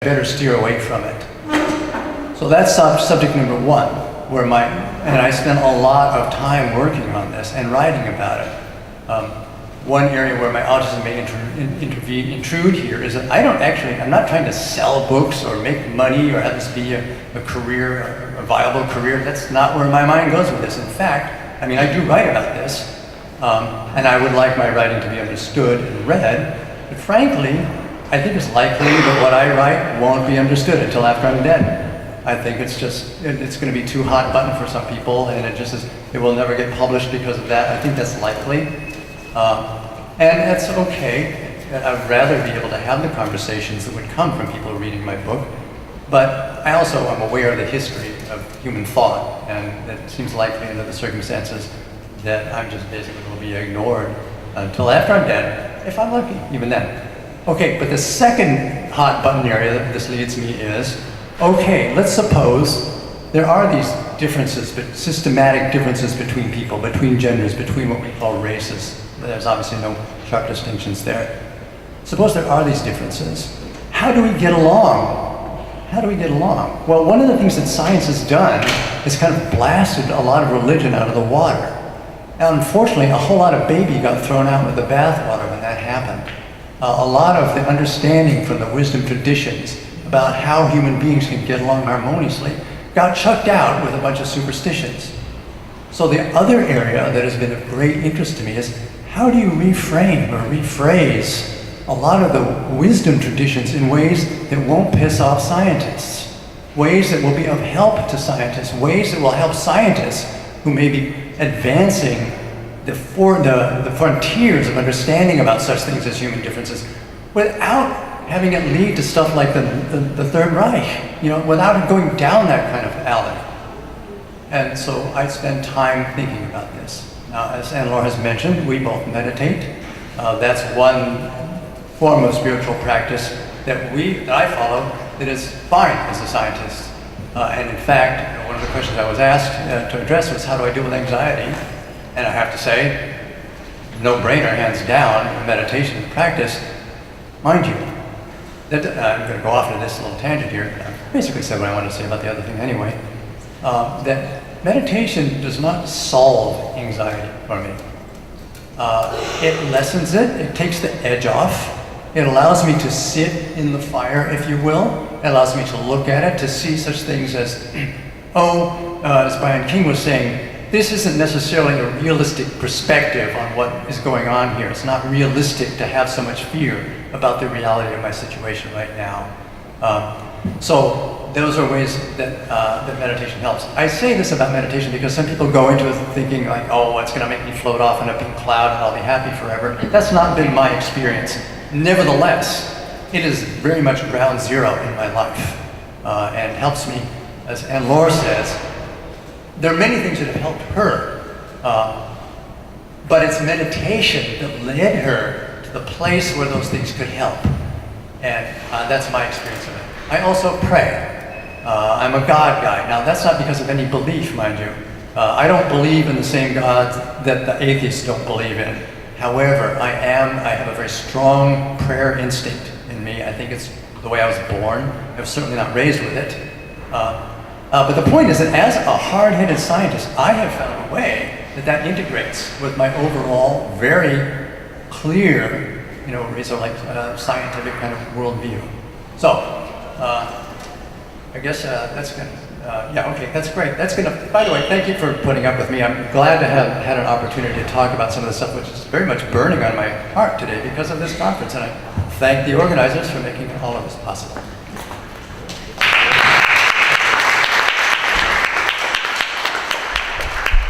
better steer away from it. So that's subject number one, and I spent a lot of time working on this and writing about it. One area where my autism may intrude here is that I'm not trying to sell books or make money or have this be a career, a viable career. That's not where my mind goes with this. In fact, I do write about this, and I would like my writing to be understood and read, but frankly, I think it's likely that what I write won't be understood until after I'm dead. I think it's going to be too hot button for some people, and it will never get published because of that. I think that's likely. And that's okay. I'd rather be able to have the conversations that would come from people reading my book. But I also am aware of the history of human thought, and it seems likely under the circumstances that I'm just basically going to be ignored until after I'm dead, if I'm lucky, even then. Okay, but the second hot button area that this leads me is, okay, let's suppose there are these differences, but systematic differences between people, between genders, between what we call races. There's obviously no sharp distinctions there. Suppose there are these differences. How do we get along? How do we get along? Well, one of the things that science has done is kind of blasted a lot of religion out of the water. Now, unfortunately, a whole lot of baby got thrown out with the bathwater when that happened. A lot of the understanding from the wisdom traditions about how human beings can get along harmoniously got chucked out with a bunch of superstitions. So the other area that has been of great interest to me is how do you reframe or rephrase a lot of the wisdom traditions in ways that won't piss off scientists, ways that will be of help to scientists, ways that will help scientists who may be advancing the frontiers of understanding about such things as human differences without having it lead to stuff like the Third Reich, without it going down that kind of alley. And so I spend time thinking about this. Now, as Anlor has mentioned, we both meditate. That's one form of spiritual practice that I follow that is fine as a scientist. And in fact, one of the questions I was asked to address was, how do I deal with anxiety? And I have to say, no-brainer, hands down, meditation practice. Mind you, I'm going to go off into this little tangent here. I basically said what I wanted to say about the other thing anyway. That meditation does not solve anxiety for me. It lessens it. It takes the edge off. It allows me to sit in the fire, if you will. It allows me to look at it, to see such things as, as Brian King was saying, this isn't necessarily a realistic perspective on what is going on here. It's not realistic to have so much fear about the reality of my situation right now. So those are ways that meditation helps. I say this about meditation because some people go into it thinking like, oh, it's going to make me float off in a pink cloud and I'll be happy forever. That's not been my experience. Nevertheless, it is very much ground zero in my life and helps me, as Anlor says. There are many things that have helped her, but it's meditation that led her to the place where those things could help. And that's my experience of it. I also pray. I'm a God guy. Now, that's not because of any belief, mind you. I don't believe in the same God that the atheists don't believe in. However, I have a very strong prayer instinct in me. I think it's the way I was born. I was certainly not raised with it. But the point is that as a hard-headed scientist, I have found a way that integrates with my overall very clear, scientific kind of worldview. So, I guess that's gonna, okay, that's great. That's gonna, by the way, thank you for putting up with me. I'm glad to have had an opportunity to talk about some of the stuff which is very much burning on my heart today because of this conference, and I thank the organizers for making all of this possible.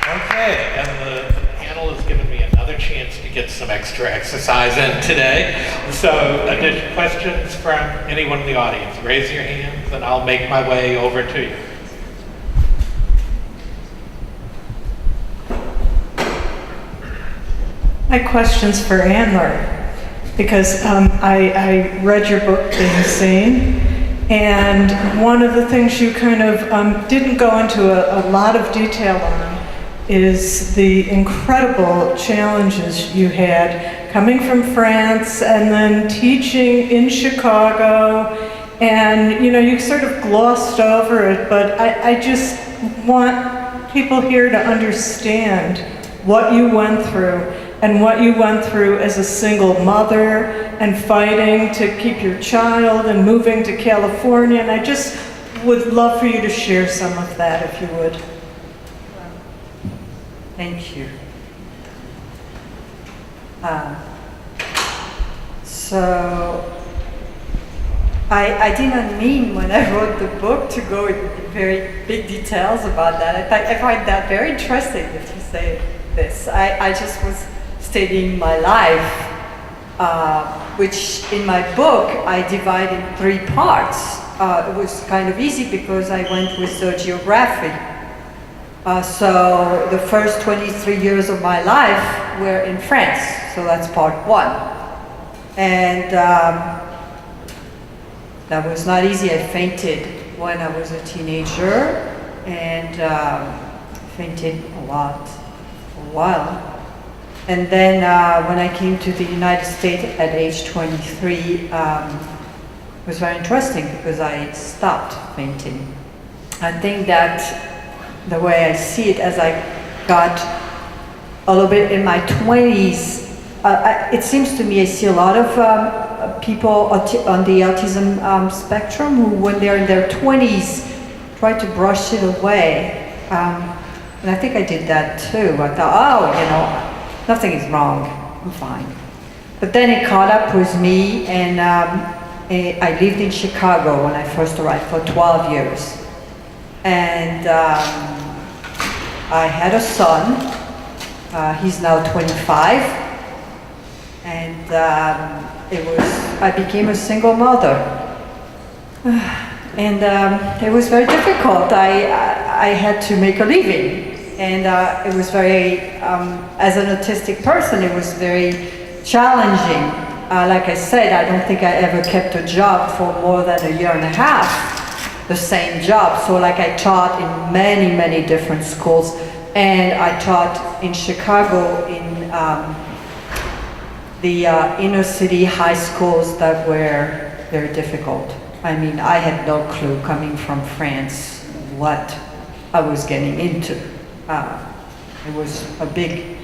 Okay, and the panel has given me another chance to get some extra exercise in today. So, additional questions from anyone in the audience? Raise your hands and I'll make my way over to you. My question's for Anlor, because I read your book, The Insane, and one of the things you kind of didn't go into a lot of detail on is the incredible challenges you had coming from France and then teaching in Chicago And, you know, you sort of glossed over it, but I just want people here to understand what you went through and what you went through as a single mother and fighting to keep your child and moving to California. And I just would love for you to share some of that if you would. Thank you. I didn't mean when I wrote the book to go into very big details about that. I find that very interesting that you say this. I just was stating my life, which in my book I divide in 3 parts. It was kind of easy because I went with the geography. So the first 23 years of my life were in France, so that's part 1. And that was not easy. I fainted when I was a teenager and fainted a lot for a while. And then when I came to the United States at age 23, it was very interesting because I stopped fainting. I think that the way I see it, as I got a little bit in my 20s, it seems to me I see a lot of people on the autism spectrum who, when they're in their 20s, try to brush it away. And I think I did that too. I thought, oh, you know, nothing is wrong, I'm fine. But then it caught up with me, and I lived in Chicago when I first arrived for 12 years. And I had a son. He's now 25. And I became a single mother. And it was very difficult. I had to make a living. And it was very, as an autistic person, it was very challenging. Like I said, I don't think I ever kept a job for more than a year and a half. The same job. So like I taught in many, many different schools, and I taught in Chicago in the inner city high schools that were very difficult. I mean, I had no clue coming from France what I was getting into. It was a big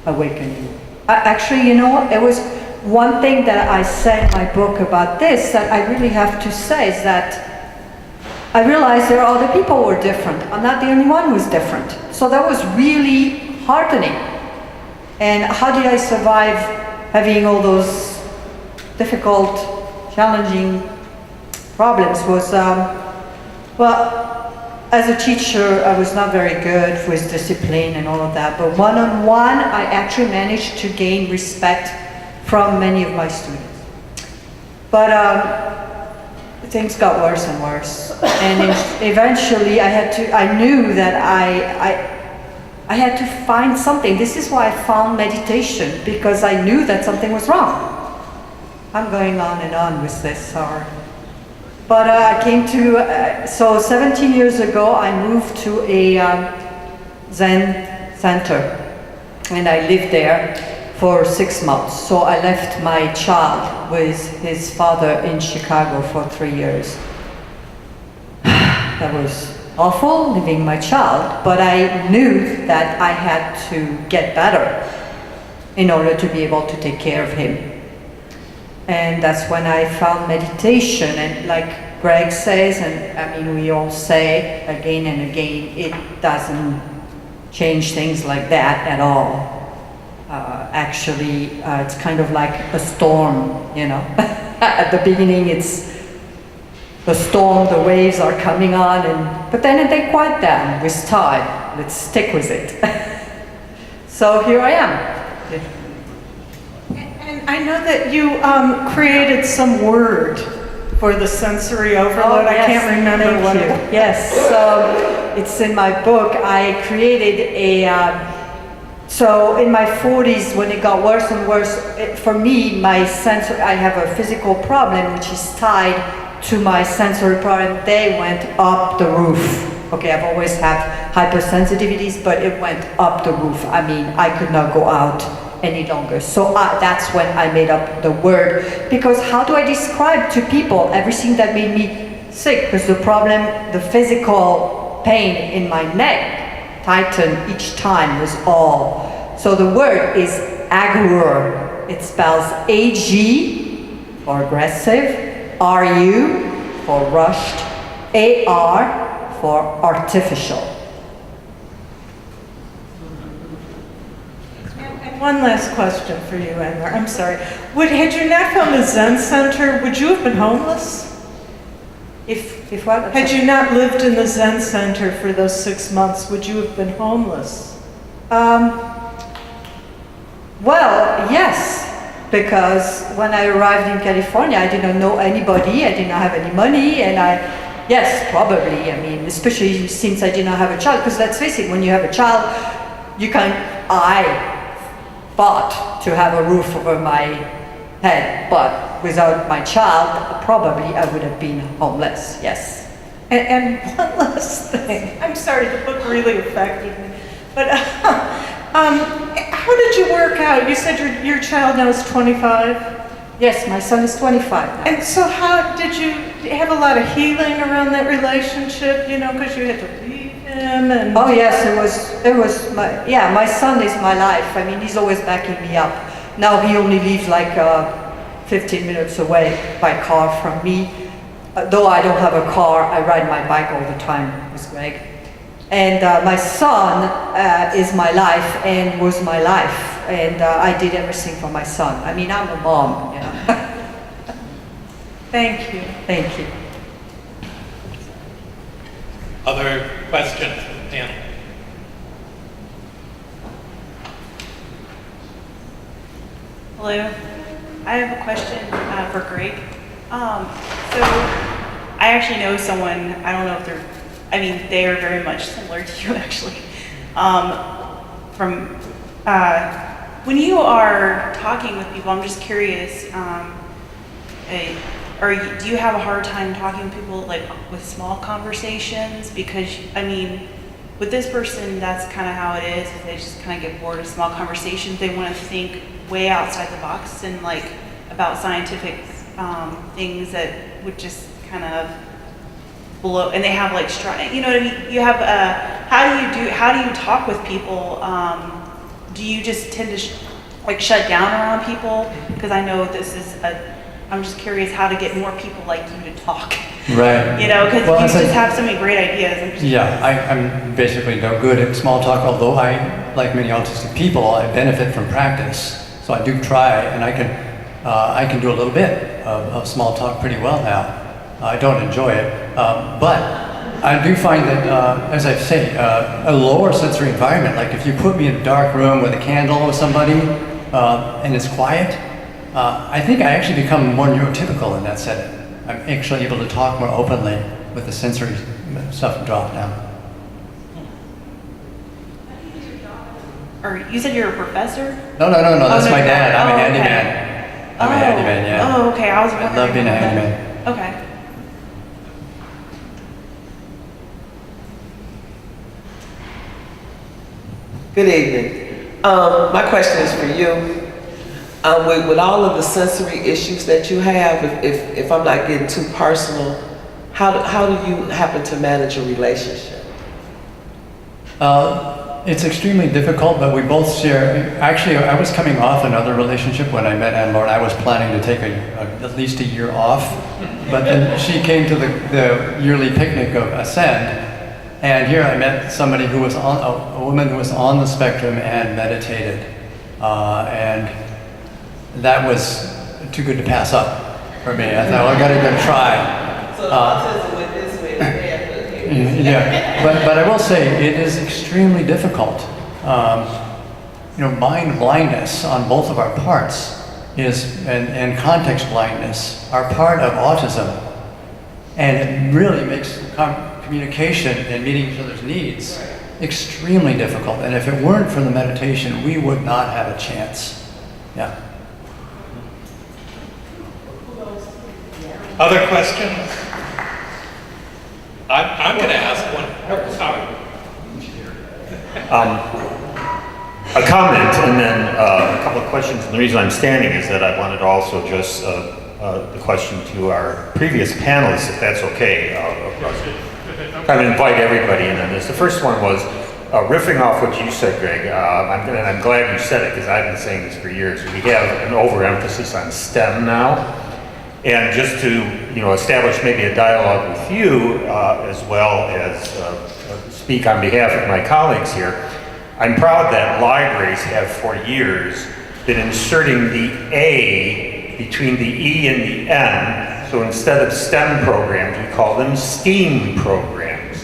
awakening. Actually, you know what? It was one thing that I said in my book about this that I really have to say is that I realized there are other people who were different. I'm not the only one who's different. So that was really heartening. And how did I survive having all those difficult, challenging problems was, well, as a teacher, I was not very good with discipline and all of that. But one-on-one, I actually managed to gain respect from many of my students. But things got worse and worse, and eventually I knew that I had to find something. This is why I found meditation, because I knew that something was wrong. I'm going on and on with this, sorry. But I came to, so 17 years ago, I moved to a Zen center, and I lived there for 6 months. So I left my child with his father in Chicago for 3 years. That was awful, leaving my child, but I knew that I had to get better in order to be able to take care of him. And that's when I found meditation, and like Greg says, and I mean we all say again and again, it doesn't change things like that at all. Actually, it's kind of like a storm, you know. At the beginning, it's the storm, the waves are coming on, but then they quiet down with time. Let's stick with it. So here I am. And I know that you created some word for the sensory overload. Oh, yes, I can't remember what it was. Yes, so it's in my book. I created a so in my 40s, when it got worse and worse, for me, I have a physical problem which is tied to my sensory problem. They went up the roof. Okay, I've always had hypersensitivities, but it went up the roof. I mean, I could not go out any longer. So that's when I made up the word, because how do I describe to people everything that made me sick? Because the problem, the physical pain in my neck tightened each time was all. So the word is agur. It spells A-G for aggressive, R-U for rushed, A-R for artificial. And one last question for you, Anlor. I'm sorry. Had you not found the Zen Center, would you have been homeless? If what? Had you not lived in the Zen Center for those 6 months, would you have been homeless? Well, yes, because when I arrived in California, I didn't know anybody, I did not have any money, and yes, probably, I mean, especially since I did not have a child, because let's face it, when you have a child, I fought to have a roof over my head, but without my child, probably I would have been homeless, yes. And one last thing. I'm sorry, the book really affected me. But how did you work out? You said your child now is 25? Yes, my son is 25 now. And so how did you have a lot of healing around that relationship, because you had to leave him and... Oh yes, my son is my life. I mean, he's always backing me up. Now he only lives like 15 minutes away by car from me. Though I don't have a car, I ride my bike all the time with Greg. And my son is my life and was my life. And I did everything for my son. I mean, I'm a mom, Thank you. Thank you. Other questions from the panel? Hello. I have a question for Greg. So I actually know someone, I don't know if they are very much similar to you actually. When you are talking with people, I'm just curious, do you have a hard time talking with people like with small conversations? Because with this person, that's kind of how it is. They just kind of get bored of small conversations. They want to think way outside the box and like about scientific things that would just kind of blow. And they have like you know what I mean? You have how do you talk with people? Do you just tend to shut down around people? Because I know I'm just curious how to get more people like you to talk. Right. Because you just have so many great ideas. I'm basically no good at small talk, although like many autistic people, I benefit from practice. So I do try, and I can do a little bit of small talk pretty well now. I don't enjoy it, but I do find that, as I say, a lower sensory environment, like if you put me in a dark room with a candle with somebody and it's quiet, I think I actually become more neurotypical in that setting. I'm actually able to talk more openly with the sensory stuff dropped down. Or you said you're a professor? No, that's my dad. I'm a okay. handyman. I'm a handyman, yeah. Oh, okay. I was wondering. I love being a handyman. Okay. Good evening. My question is for you. With all of the sensory issues that you have, if I'm not getting too personal, how do you happen to manage a relationship? It's extremely difficult, but we both share. Actually, I was coming off another relationship when I met Anlor, and I was planning to take at least a year off. But then she came to the yearly picnic of Ascend, and here I met somebody who was a woman who was on the spectrum and meditated, and that was too good to pass up for me. I thought, I got to try. So autism went this way, yeah, but I will say it is extremely difficult. Mind blindness on both of our parts and context blindness are part of autism, and it really makes communication and meeting each other's needs extremely difficult. And if it weren't for the meditation, we would not have a chance. Yeah. Other questions? I'm going to ask one. Oh, sorry. a comment and then a couple of questions. And the reason I'm standing is that I wanted to also address the question to our previous panelists, if that's okay. Kind of invite everybody in on this. The first one was riffing off what you said, Greg. I'm glad you said it because I've been saying this for years. We have an overemphasis on STEM now. And just to establish maybe a dialogue with you as well as speak on behalf of my colleagues here, I'm proud that libraries have for years been inserting the A between the E and the M. So instead of STEM programs, we call them STEAM programs.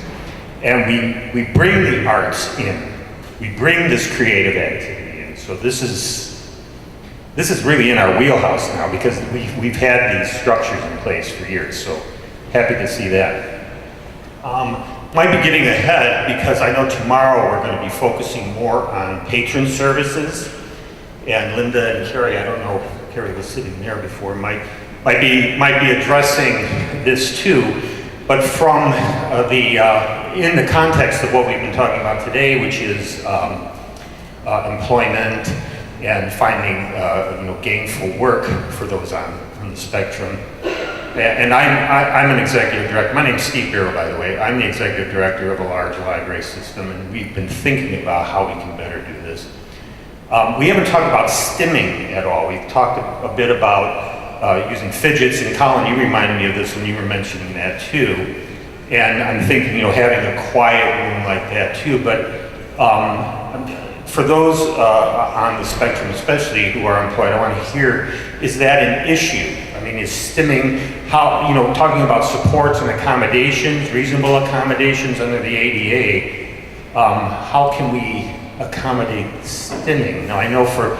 And we bring the arts in. We bring this creative activity in. So this is really in our wheelhouse now because we've had these structures in place for years. So happy to see that. Might be getting ahead because I know tomorrow we're going to be focusing more on patron services. And Linda and Carrie, I don't know if Carrie was sitting there before, might be addressing this too. But from in the context of what we've been talking about today, which is employment and finding gainful work for those on the spectrum. And I'm an executive director. My name's Steve Barrow, by the way. I'm the executive director of a large library system, and we've been thinking about how we can better do this. We haven't talked about stimming at all. We've talked a bit about using fidgets, and Colin, you reminded me of this when you were mentioning that too. And I'm thinking, having a quiet room like that too. But for those on the spectrum, especially who are employed, I want to hear: is that an issue? I mean, is stimming talking about supports and accommodations, reasonable accommodations under the ADA? How can we accommodate stimming? Now, I know for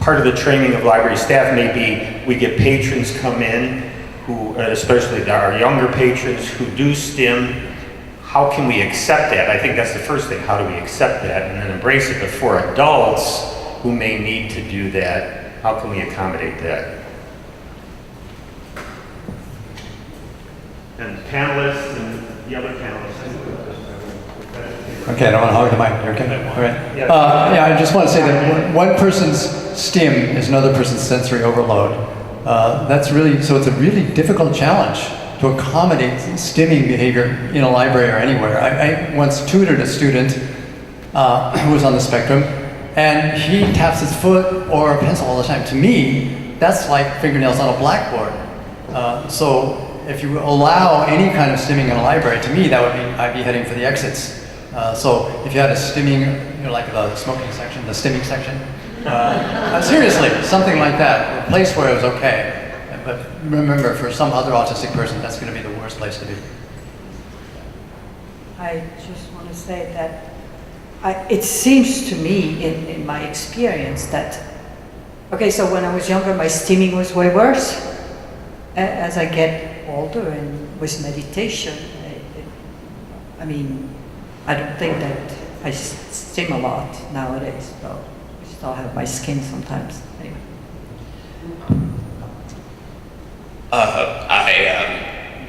part of the training of library staff, maybe we get patrons come in who, especially our younger patrons who do STEM. How can we accept that? I think that's the first thing. How do we accept that and then embrace it? But for adults who may need to do that, how can we accommodate that? And panelists and the other panelists. Okay, I don't want to hog the mic. You're okay? All right. Yeah, I just want to say that one person's STEM is another person's sensory overload. That's really, so it's a really difficult challenge to accommodate stimming behavior in a library or anywhere. I once tutored a student who was on the spectrum, and he taps his foot or a pencil all the time. To me, that's like fingernails on a blackboard. So if you allow any kind of stimming in a library, to me, that would mean I'd be heading for the exits. So if you had a stimming, like the smoking section, the stimming section, seriously, something like that, a place where it was okay. But remember, for some other autistic person, that's going to be the worst place to be. I just want to say that it seems to me, in my experience, that, okay, so when I was younger, my stimming was way worse. As I get older and with meditation, I don't think that I stim a lot nowadays, though I still have my skin sometimes. Anyway.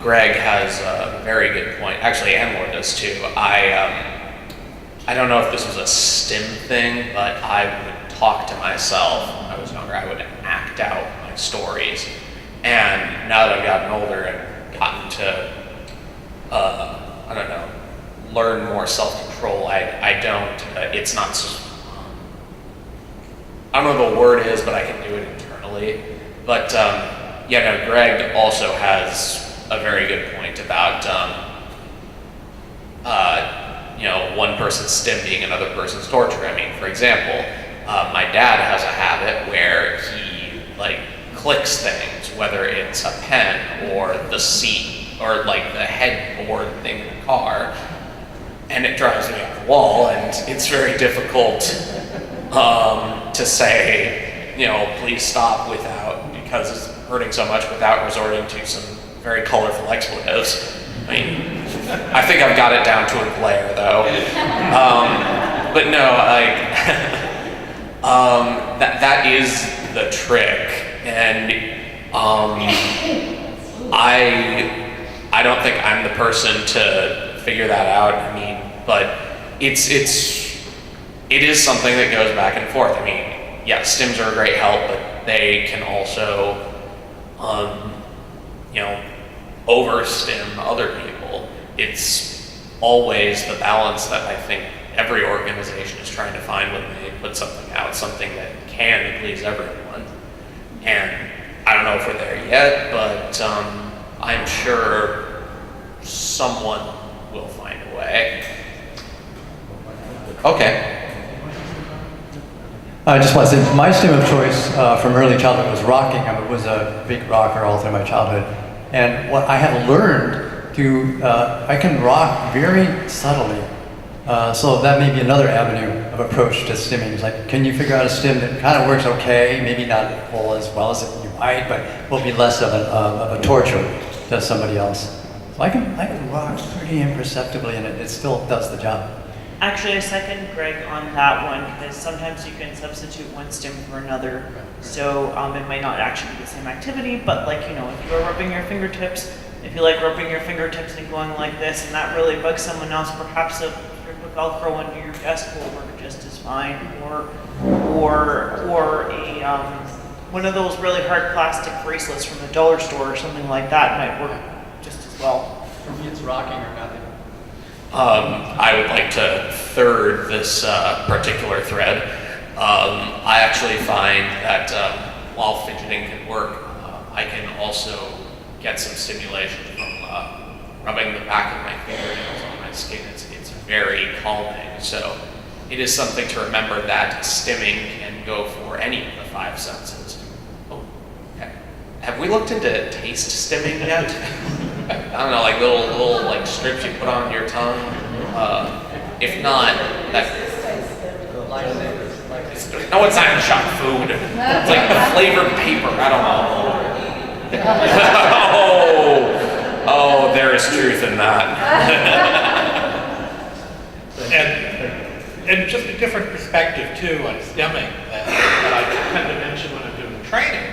Greg has a very good point. Actually, Anlor does too. I don't know if this was a STEM thing, but I would talk to myself when I was younger. I would act out my stories. And now that I've gotten older and gotten to, learn more self-control, I don't, it's not, I don't know what the word is, but I can do it internally. But Greg also has a very good point about, one person's STEM being another person's torture. I mean, for example, my dad has a habit where he clicks things, whether it's a pen or the seat or the headboard thing in the car, and it drives me off the wall, and it's very difficult to say, please stop because it's hurting so much without resorting to some very colorful expletives. I mean, I think I've got it down to a glare though. But no, that is the trick, and I don't think I'm the person to figure that out. I mean, but it's it is something that goes back and forth. I mean, yeah, stims are a great help, but they can also, over-stim other people. It's always the balance that I think every organization is trying to find when they put something out, something that can please everyone. And I don't know if we're there yet, but I'm sure someone will find a way. Okay. I just want to say, my STEM of choice from early childhood was rocking. I was a big rocker all through my childhood. And what I have learned I can rock very subtly. So that may be another avenue of approach to stimming. It's like, can you figure out a stim that kind of works okay, maybe not full as well as you might, but will be less of a torture to somebody else. So I can rock pretty imperceptibly and it still does the job. Actually, I second Greg on that one because sometimes you can substitute one stim for another. So it might not actually be the same activity, but if you're rubbing your fingertips, if you like rubbing your fingertips and going like this and that really bugs someone else, perhaps a strip of Velcro under your desk will work just as fine, or a one of those really hard plastic bracelets from the dollar store or something like that might work just as well. For me, it's rocking or nothing. I would like to third this particular thread. I actually find that while fidgeting can work, I can also get some stimulation from rubbing the back of my fingernails on my skin. It's very calming. So it is something to remember that stimming can go for any of the five senses. Oh, okay. Have we looked into taste stimming yet? I don't know, like little like strips you put on your tongue. If not, no, it's not shot food. It's like the flavored paper. I don't know. oh, there is truth in that. And just a different perspective too on stimming that I tend to mention when I'm doing training.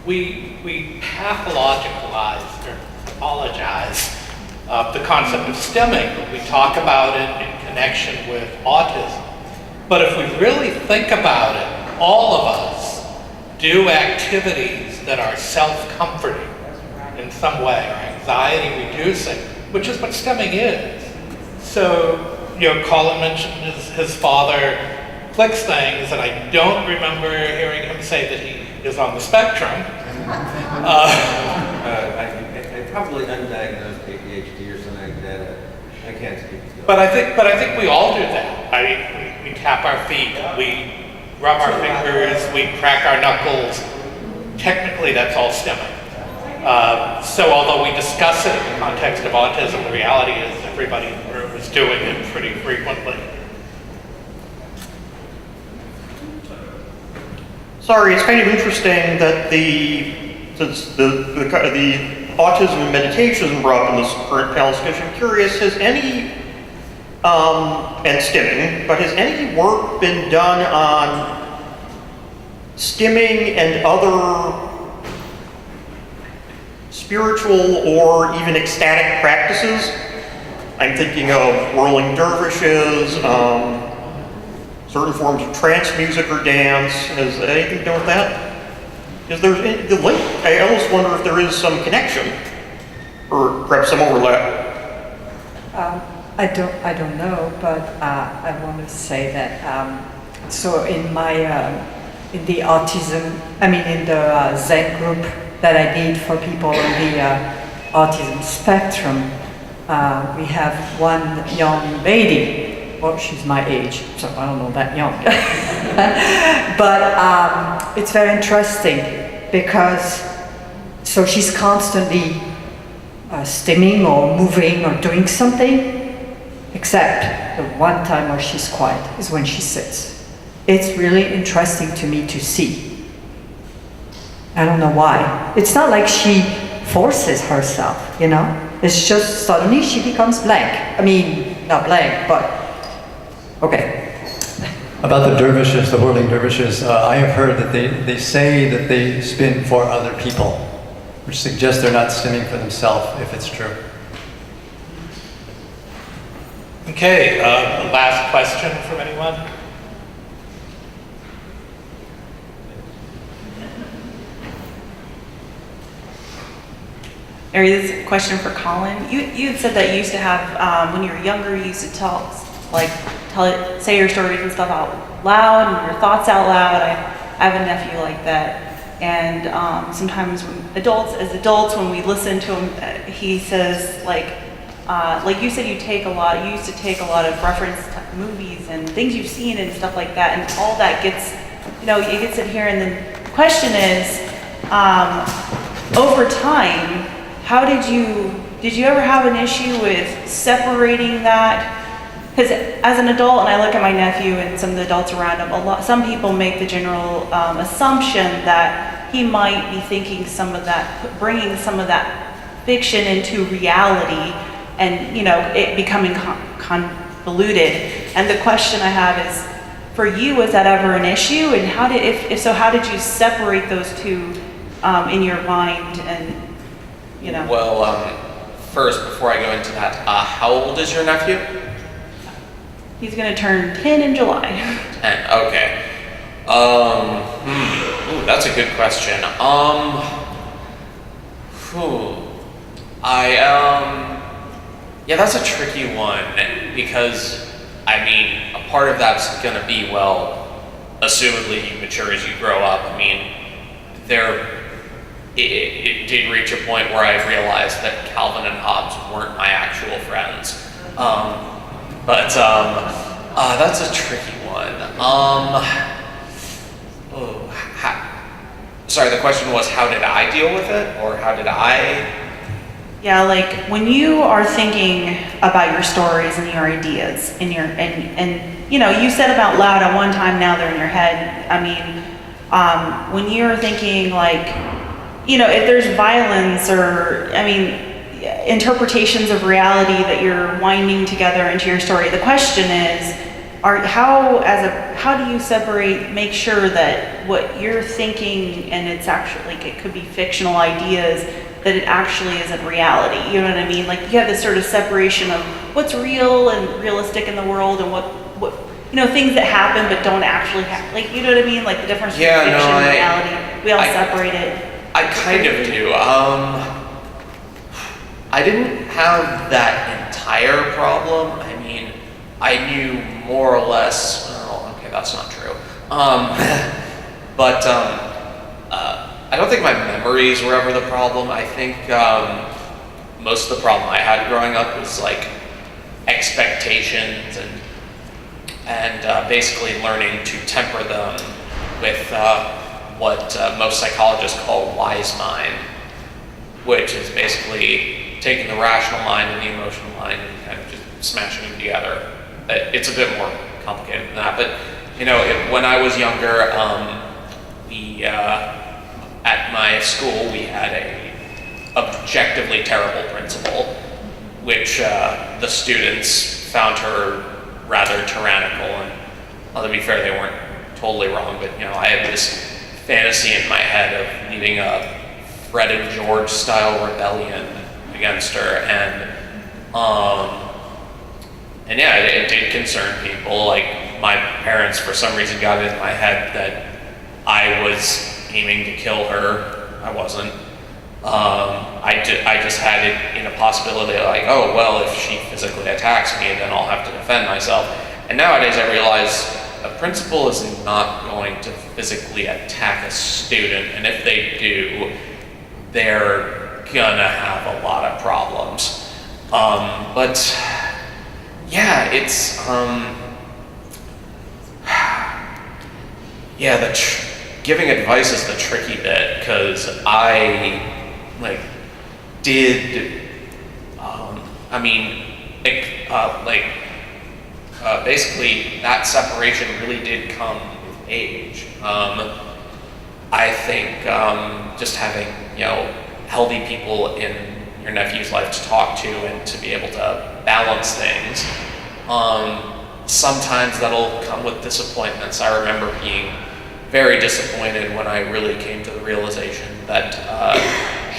We pathologicalize or apologize the concept of stimming. We talk about it in connection with autism. But if we really think about it, all of us do activities that are self-comforting in some way, or anxiety-reducing, which is what stimming is. So, Colin mentioned his father clicks things, and I don't remember hearing him say that he is on the spectrum. I probably undiagnosed ADHD or something like that. I can't speak to that. But I think we all do that. I mean, we tap our feet, we rub our fingers, we crack our knuckles. Technically, that's all stimming. So although we discuss it in the context of autism, the reality is everybody in the room is doing it pretty frequently. Sorry, it's kind of interesting that since the autism and meditation is brought up in this current panel discussion, I'm curious, has any, and stimming, but has any work been done on stimming and other spiritual or even ecstatic practices? I'm thinking of whirling dervishes, certain forms of trance music or dance. Has anything to do with that? Is there the link? I almost wonder if there is some connection, or perhaps some overlap. I don't know, but I want to say that. So in my in the autism, in the Zen group that I did for people in the autism spectrum, we have one young lady. Well, she's my age, so I don't know that young. But it's very interesting because so she's constantly stimming or moving or doing something, except the one time where she's quiet is when she sits. It's really interesting to me to see. I don't know why. It's not like she forces herself, It's just suddenly she becomes blank. Not blank, but okay. About the dervishes, the whirling dervishes, I have heard that they say that they spin for other people, which suggests they're not stimming for themselves, if it's true. Okay, last question from anyone? This is a question for Colin. You had said that you used to have, when you were younger, you used to say your stories and stuff out loud and your thoughts out loud. I have a nephew like that. And sometimes when as adults, when we listen to him, he says like you said, you used to take a lot of reference movies and things you've seen and stuff like that, and all that gets, it gets in here. And then the question is, over time, how did you ever have an issue with separating that? Because as an adult, and I look at my nephew and some of the adults around him, some people make the general assumption that he might be thinking bringing some of that fiction into reality, and it becoming convoluted. And the question I have is, for you, was that ever an issue? And if so, how did you separate those two in your mind? And Well, first, before I go into that, how old is your nephew? He's going to turn 10 in July. 10, okay. Ooh, that's a good question. Yeah, that's a tricky one, because, I mean, a part of that's gonna be, well, assumedly you mature as you grow up. I mean, it did reach a point where I realized that Calvin and Hobbes weren't my actual friends. That's a tricky one. Sorry, the question was, how did I deal with it, or how did I? Yeah, like when you are thinking about your stories and your ideas and you said them out loud at one time, now they're in your head. I mean, when you're thinking like, if there's violence or, interpretations of reality that you're winding together into your story, the question is, how do you make sure that what you're thinking, and it's actually, it could be fictional ideas, that it actually isn't reality, you know what I mean? Like you have this sort of separation of what's real and realistic in the world, and what things that happen but don't actually happen, like, you know what I mean? Like the difference between fiction and reality, we all separate it. I kind of do. I didn't have that entire problem. I mean, I knew more or less, well, okay, that's not true. I don't think my memories were ever the problem. I think most of the problem I had growing up was like expectations and basically learning to temper them with what most psychologists call wise mind, which is basically taking the rational mind and the emotional mind and kind of just smashing them together. It's a bit more complicated than that, but when I was younger, at my school we had a objectively terrible principal, which the students found her rather tyrannical. And well, to be fair, they weren't totally wrong, but I had this fantasy in my head of leading a Fred and George style rebellion against her, and yeah, it did concern people. Like my parents, for some reason, got it in my head that I was aiming to kill her. I wasn't. I just had it in a possibility like, oh well, if she physically attacks me, then I'll have to defend myself. And nowadays I realize a principal is not going to physically attack a student, and if they do, they're gonna have a lot of problems. But yeah, it's giving advice is the tricky bit, because I basically that separation really did come with age. I think just having healthy people in your nephew's life to talk to and to be able to balance things. Sometimes that'll come with disappointments. I remember being very disappointed when I really came to the realization that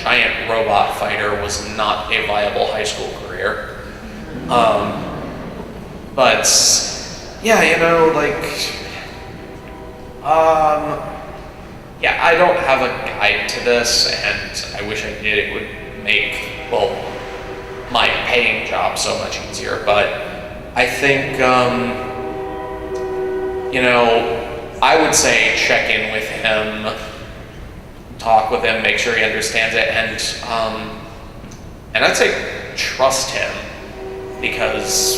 giant robot fighter was not a viable high school career. But yeah, I don't have a guide to this, and I wish I did. It would make, well, my paying job so much easier. But I think, you know, I would say check in with him, talk with him, make sure he understands it, and I'd say trust him, because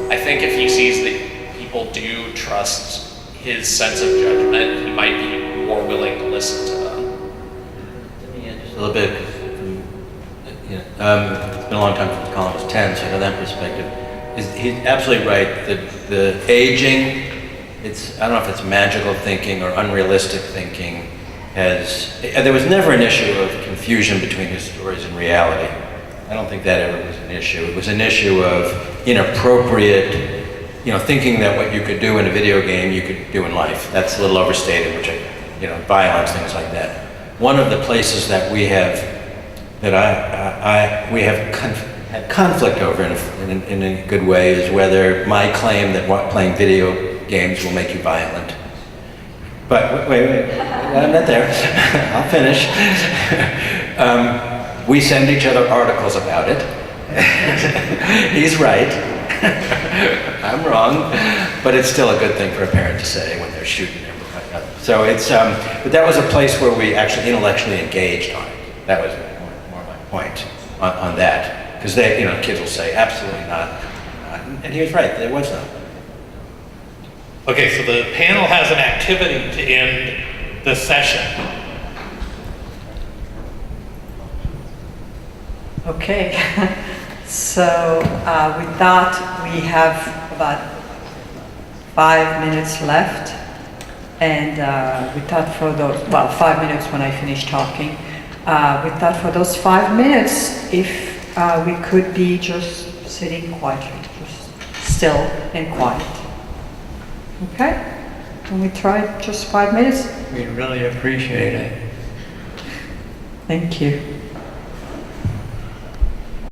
I think if he sees that people do trust his sense of judgment, he might be more willing to listen to them. Yeah, just a little bit. It's been a long time since Colin was 10, so I know that perspective. He's absolutely right. The aging, I don't know if it's magical thinking or unrealistic thinking, there was never an issue of confusion between his stories and reality. I don't think that ever was an issue. It was an issue of inappropriate, thinking that what you could do in a video game, you could do in life. That's a little overstated, violence, things like that. One of the places that we have, had conflict over in a good way is whether my claim that playing video games will make you violent. But wait, I'm not there. I'll finish. We send each other articles about it. He's right. I'm wrong. But it's still a good thing for a parent to say when they're shooting him. So but that was a place where we actually intellectually engaged on it. That was more my point on that. Because kids will say, absolutely not. And he was right, there was none. Okay, so the panel has an activity to end the session. Okay, so with that, we have about 5 minutes left. And we thought for those, 5 minutes when I finish talking. We thought for those 5 minutes, if we could be just sitting quietly, just still and quiet. Okay? Can we try just 5 minutes? We really appreciate it. Thank you.